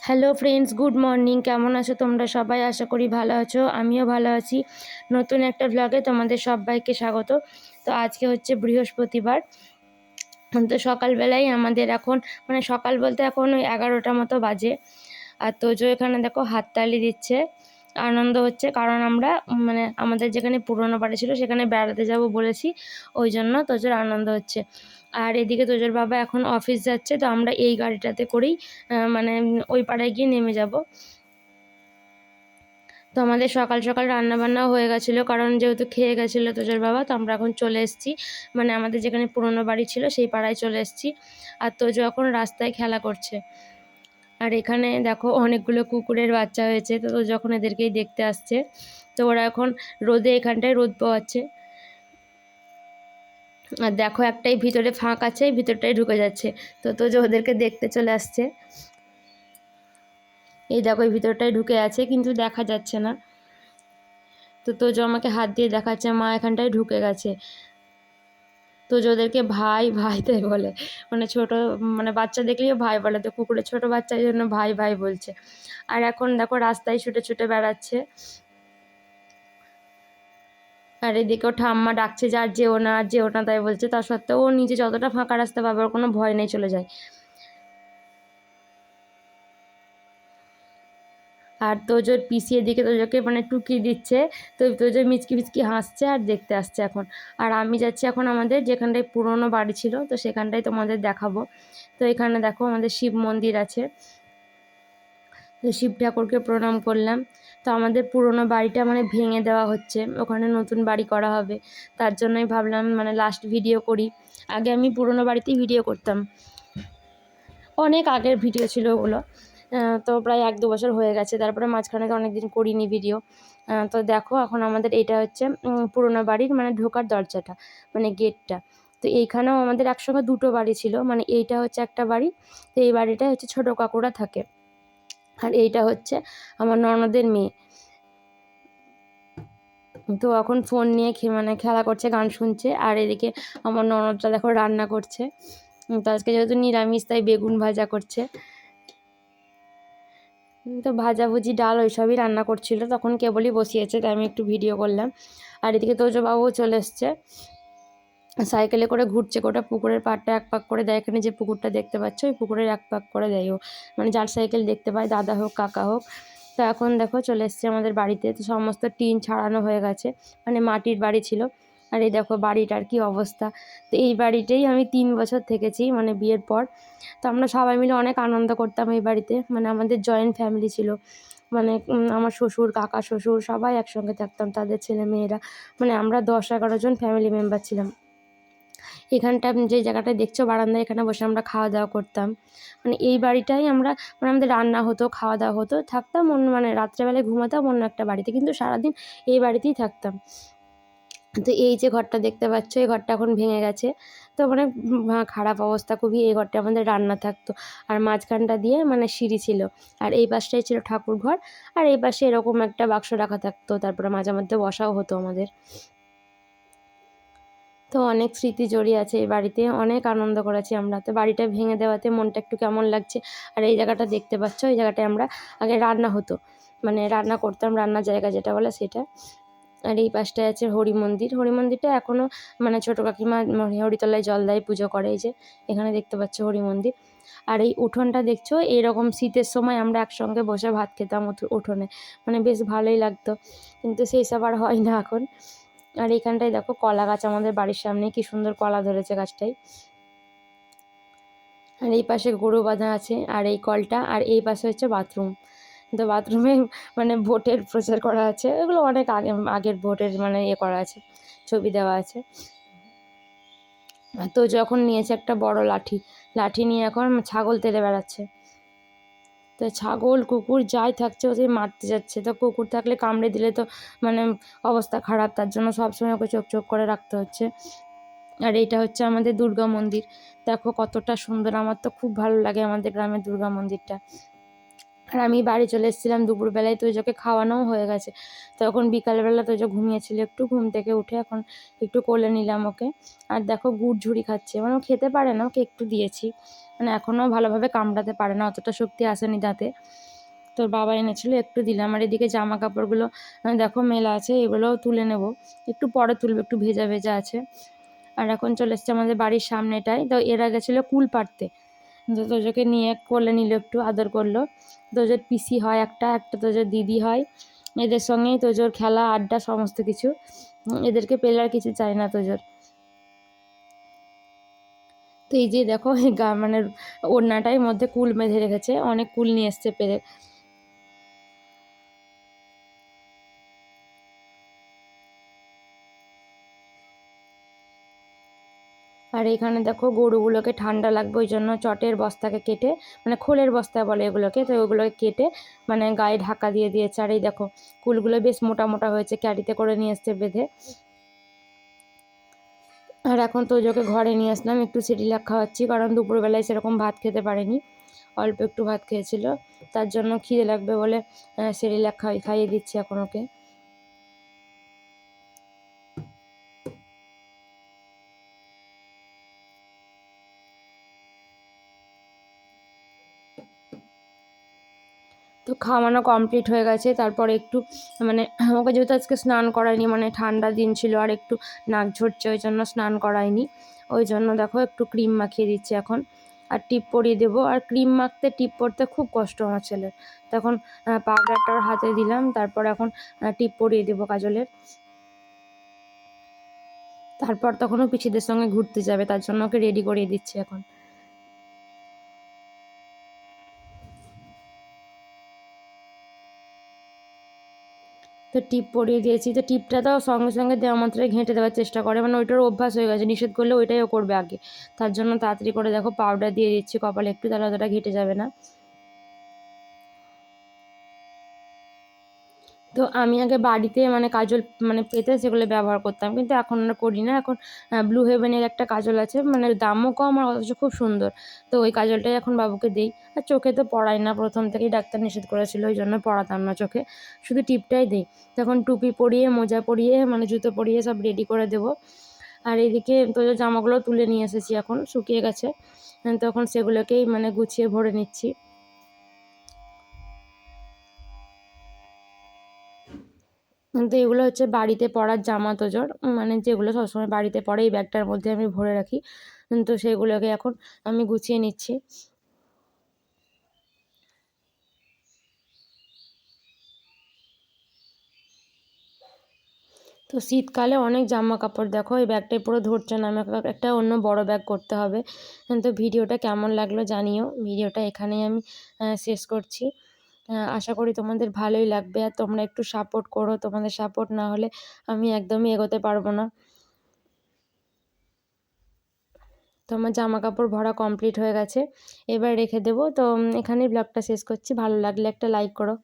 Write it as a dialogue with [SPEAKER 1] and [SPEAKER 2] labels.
[SPEAKER 1] Hello friends, good morning. কেমন আছো তোমরা সবাই? আশা করি ভালো আছো, আমিও ভালো আছি। নতুন একটা ব্লগে তোমাদের সবাইকে স্বাগত। তো আজকে হচ্ছে বৃহস্পতিবার। তো সকালবেলায় আমাদের এখন সকাল বলতে এখন ওই 11টা মতো বাজে। আর তোজো এখানে দেখো হাততালি দিচ্ছে, আনন্দ হচ্ছে। কারণ আমরা আমাদের যেখানে পুরোনো বাড়ি ছিল সেখানে বেড়াতে যাব বলেছি, ওই জন্য তোজোর আনন্দ হচ্ছে। আর এদিকে তোজোর বাবা এখন অফিস যাচ্ছে, তো আমরা এই গাড়িটাতে করেই ওই পাড়ায় গিয়ে নেমে যাব। তো আমাদের সকাল সকাল রান্না বান্নাও হয়ে গেছিলো, কারণ যেহেতু খেয়ে গেছিলো তোজোর বাবা। তো আমরা এখন চলে এসেছি, আমাদের যেখানে পুরোনো বাড়ি ছিল সেই পাড়ায় চলে এসেছি। আর তোজো এখন রাস্তায় খেলা করছে। আর এখানে দেখো অনেকগুলো কুকুরের বাচ্চা হয়েছে, তো যখন এদেরকেই দেখতে আসছে। তো ওরা এখন রোদে এখানটায় রোদ পোয়াচ্ছে। আর দেখো একটাই ভিতরে ফাঁক আছে, ভিতরটাই ঢুকে যাচ্ছে। তো যে ওদেরকে দেখতে চলে আসছে। এই দেখো এই ভিতরটাই ঢুকে আছে, কিন্তু দেখা যাচ্ছে না। তো যে আমাকে হাত দিয়ে দেখাচ্ছে মা এখানটায় ঢুকে গেছে। তো যে ওদেরকে ভাই ভাই তাই বলে, ছোট বাচ্চা দেখলেও ভাই বলে। তো কুকুরের ছোট বাচ্চার জন্য ভাই ভাই বলছে। আর এখন দেখো রাস্তায় ছুটে ছুটে বেড়াচ্ছে। আর এদিকেও ঠাম্মা ডাকছে যে আর যেও না, আর যেও না তাই বলছে। তা সত্ত্বেও ও নিজে যতটা ফাঁকা রাস্তা পাবে ওর কোনো ভয় নেই, চলে যায়। আর তোজোর পিসি এদিকে তোজোকে টুকি দিচ্ছে। তো তোজো মিচকি মিচকি হাসছে আর দেখতে আসছে এখন। আর আমি যাচ্ছি এখন আমাদের যেখানটায় পুরনো বাড়ি ছিল, তো সেখানটাই তোমাদের দেখাবো। তো এখানে দেখো আমাদের শিব মন্দির আছে। তো শিব ঠাকুরকে প্রণাম করলাম। তো আমাদের পুরনো বাড়িটা ভেঙে দেওয়া হচ্ছে, ওখানে নতুন বাড়ি করা হবে। তার জন্যই ভাবলাম লাস্ট ভিডিও করি। আগে আমি পুরনো বাড়িতেই ভিডিও করতাম, অনেক আগের ভিডিও ছিল ওগুলো। তো প্রায় 1-2 বছর হয়ে গেছে। তারপরে মাঝখানে তো অনেক দিন করিনি ভিডিও। তো দেখো এখন আমাদের এটা হচ্ছে পুরনো বাড়ির ঢোকার দরজাটা, গেটটা। তো এইখানেও আমাদের একসঙ্গে দুটো বাড়ি ছিল, এইটা হচ্ছে একটা বাড়ি। তো এই বাড়িটা হচ্ছে ছোটো কাকুরা থাকে। আর এইটা হচ্ছে আমার ননদের মেয়ে। তো এখন ফোন নিয়ে খেলা করছে, গান শুনছে। আর এদিকে আমার ননদটা দেখো রান্না করছে। তো আজকে যেহেতু নিরামিষ তাই বেগুন ভাজা করছে। তো ভাজাভুজি ডাল ওইসবই রান্না করছিল, তখন কেবলই বসিয়েছে, তাই আমি একটু ভিডিও করলাম। আর এদিকে তোজো বাবুও চলে এসছে, সাইকেলে করে ঘুরছে। গোটা পুকুরের পাড়টা এক পাক করে দেয়। এখানে যে পুকুরটা দেখতে পাচ্ছ ওই পুকুরের এক পাক করে দেয় ও, যার সাইকেল দেখতে পায়, দাদা হোক কাকা হোক। তো এখন দেখো চলে এসছে আমাদের বাড়িতে। তো সমস্ত টিন ছাড়ানো হয়ে গেছে, মাটির বাড়ি ছিল। আর এই দেখো বাড়িটার কি অবস্থা। তো এই বাড়িতেই আমি 3 বছর থেকেছি, বিয়ের পর। তো আমরা সবাই মিলে অনেক আনন্দ করতাম এই বাড়িতে। আমাদের জয়েন্ট ফ্যামিলি ছিল। আমার শ্বশুর, কাকা শ্বশুর সবাই একসঙ্গে থাকতাম, তাদের ছেলে মেয়েরা। আমরা 10-11 জন ফ্যামিলি মেম্বার ছিলাম। এখানটা যে জায়গাটায় দেখছো বারান্দায়, এখানে বসে আমরা খাওয়া দাওয়া করতাম। এই বাড়িটাই আমরা আমাদের রান্না হতো, খাওয়া দাওয়া হতো, থাকতাম অন্য রাত্রেবেলায় ঘুমাতাম অন্য একটা বাড়িতে, কিন্তু সারাদিন এই বাড়িতেই থাকতাম। তো এই যে ঘরটা দেখতে পাচ্ছ, এই ঘরটা এখন ভেঙে গেছে। তো খারাপ অবস্থা খুবই। এই ঘরটা আমাদের রান্না থাকতো। আর মাঝখানটা দিয়ে সিঁড়ি ছিল। আর এই পাশটাই ছিল ঠাকুর ঘর। আর এই পাশে এরকম একটা বাক্স রাখা থাকতো, তারপরে মাঝে মধ্যে বসাও হতো আমাদের। তো অনেক স্মৃতি জড়িয়ে আছে এই বাড়িতে, অনেক আনন্দ করেছি আমরা। তো বাড়িটা ভেঙে দেওয়াতে মনটা একটু কেমন লাগছে। আর এই জায়গাটা দেখতে পাচ্ছ, এই জায়গাটায় আমরা আগে রান্না হতো, রান্না করতাম, রান্নার জায়গা যেটা বলে সেটা। আর এই পাশটায় আছে হরি মন্দির। হরি মন্দিরটা এখনও ছোটো কাকিমা হরিতলায় জল দেয়, পুজো করে। এই যে এখানে দেখতে পাচ্ছ হরি মন্দির। আর এই উঠোনটা দেখছো, এইরকম শীতের সময় আমরা একসঙ্গে বসে ভাত খেতাম উঠোনে, বেশ ভালোই লাগতো। কিন্তু সেই সব আর হয় না এখন। আর এখানটায় দেখো কলা গাছ, আমাদের বাড়ির সামনে কি সুন্দর কলা ধরেছে গাছটায়। আর এই পাশে গরু বাঁধা আছে, আর এই কলটা। আর এই পাশে হচ্ছে বাথরুম। তো বাথরুমে ভোটের প্রচার করা আছে, এগুলো অনেক আগের ভোটের করা আছে, ছবি দেওয়া আছে। তো যখন নিয়েছে একটা বড় লাঠি, লাঠি নিয়ে এখন ছাগল তেড়ে বেড়াচ্ছে। তো ছাগল কুকুর যাই থাকছে ও সেই মারতে যাচ্ছে। তো কুকুর থাকলে কামড়ে দিলে তো অবস্থা খারাপ, তার জন্য সবসময় ওকে চোখ চোখ করে রাখতে হচ্ছে। আর এইটা হচ্ছে আমাদের দুর্গা মন্দির। দেখো কতটা সুন্দর, আমার তো খুব ভালো লাগে আমাদের গ্রামের দুর্গা মন্দিরটা। আর আমি বাড়ি চলে এসেছিলাম দুপুরবেলায়, তোজোকে খাওয়ানোও হয়ে গেছে। তখন বিকালবেলা তোজো ঘুমিয়েছিল একটু, ঘুম থেকে উঠে এখন একটু কোলে নিলাম ওকে। আর দেখো গুড় ঝুড়ি খাচ্ছে, মানে ও খেতে পারে না, ওকে একটু দিয়েছি, মানে এখনও ভালোভাবে কামড়াতে পারে না, অতটা শক্তি আসেনি দাঁতে। তোর বাবা এনেছিল একটু দিলাম। আর এদিকে জামা কাপড়গুলো দেখো মেলা আছে, এগুলোও তুলে নেব, একটু পরে তুলবো, একটু ভেজা ভেজা আছে। আর এখন চলে এসছে আমাদের বাড়ির সামনেটায়, তো এরা গেছিলো কুল পাড়তে, তো তোজোকে নিয়ে কোলে নিল, একটু আদর করলো। তোজোর পিসি হয় একটা, একটা তোজোর দিদি হয়, এদের সঙ্গেই তোজোর খেলা আড্ডা সমস্ত কিছু, এদেরকে পেলে আর কিছু চাই না তোজোর। তো এই যে দেখো মানে ওড়নাটার মধ্যে কুল বেঁধে রেখেছে, অনেক কুল নিয়ে এসছে পেরে। আর এখানে দেখো গরুগুলোকে ঠান্ডা লাগবে ওই জন্য চটের বস্তাকে কেটে, মানে খোলের বস্তা বলে এগুলোকে, তো ওগুলোকে কেটে মানে গায়ে ঢাকা দিয়ে দিয়েছে। আর এই দেখো কুলগুলো বেশ মোটা মোটা হয়েছে, ক্যারিতে করে নিয়ে এসছে বেঁধে। আর এখন তোজোকে ঘরে নিয়ে আসলাম, একটু সেরিলাক খাওয়াচ্ছি, কারণ দুপুরবেলায় সেরকম ভাত খেতে পারেনি, অল্প একটু ভাত খেয়েছিল, তার জন্য খিদে লাগবে বলে সেরিলাক খাইয়ে দিচ্ছি এখন ওকে। তো খাওয়ানো কমপ্লিট হয়ে গেছে, তারপরে একটু মানে ওকে যেহেতু আজকে স্নান করায়নি, মানে ঠান্ডা দিন ছিল আর একটু নাক ঝরছে, ওই জন্য স্নান করায়নি, ওই জন্য দেখো একটু ক্রিম মাখিয়ে দিচ্ছি এখন, আর টিপ পরিয়ে দেবো। আর ক্রিম মাখতে টিপ পরতে খুব কষ্ট আমার ছেলের, তখন পাউডারটার হাতে দিলাম, তারপর এখন টিপ পরিয়ে দেবো কাজলের। তারপর তখনও পিসিদের সঙ্গে ঘুরতে যাবে, তার জন্য ওকে রেডি করিয়ে দিচ্ছি এখন। তো টিপ পরিয়ে দিয়েছি, তো টিপটা তো সঙ্গে সঙ্গে দেওয়া মাত্রই ঘেঁটে দেওয়ার চেষ্টা করে, মানে ওইটার অভ্যাস হয়ে গেছে, নিষেধ করলে ওইটাই ও করবে আগে, তার জন্য তাড়াতাড়ি করে দেখো পাউডার দিয়ে দিচ্ছি কপালে একটু, তাহলে অতটা ঘেঁটে যাবে না। তো আমি আগে বাড়িতে মানে কাজল মানে পেতে সেগুলো ব্যবহার করতাম, কিন্তু এখন আর করি না, এখন ব্লু হেভেনের একটা কাজল আছে, মানে দামও কম আর অথচ খুব সুন্দর, তো ওই কাজলটাই এখন বাবুকে দিই। আর চোখে তো পড়াই না, প্রথম থেকেই ডাক্তার নিষেধ করেছিল, ওই জন্য পড়াতাম না চোখে, শুধু টিপটাই দিই। তখন টুপি পরিয়ে মোজা পরিয়ে মানে জুতো পরিয়ে সব রেডি করে দেবো। আর এদিকে তো জামাগুলো তুলে নিয়ে এসেছি, এখন শুকিয়ে গেছে, তখন সেগুলোকেই মানে গুছিয়ে ভরে নিচ্ছি। কিন্তু এগুলো হচ্ছে বাড়িতে পরার জামা তোজোর, মানে যেগুলো সবসময় বাড়িতে পরে এই ব্যাগটার মধ্যে আমি ভরে রাখি, তো সেগুলোকে এখন আমি গুছিয়ে নিচ্ছি। তো শীতকালে অনেক জামা কাপড়, দেখো এই ব্যাগটাই পুরো ধরছে না, আমাকে একটা অন্য বড় ব্যাগ করতে হবে। তো ভিডিওটা কেমন লাগলো জানিও, ভিডিওটা এখানেই আমি শেষ করছি। আশা করি তোমাদের ভালোই লাগবে, আর তোমরা একটু সাপোর্ট করো, তোমাদের সাপোর্ট না হলে আমি একদমই এগোতে পারবো না। তো আমার জামা কাপড় ভরা কমপ্লিট হয়ে গেছে, এবার রেখে দেবো। তো এখানেই ব্লগটা শেষ করছি, ভালো লাগলে একটা লাইক করো।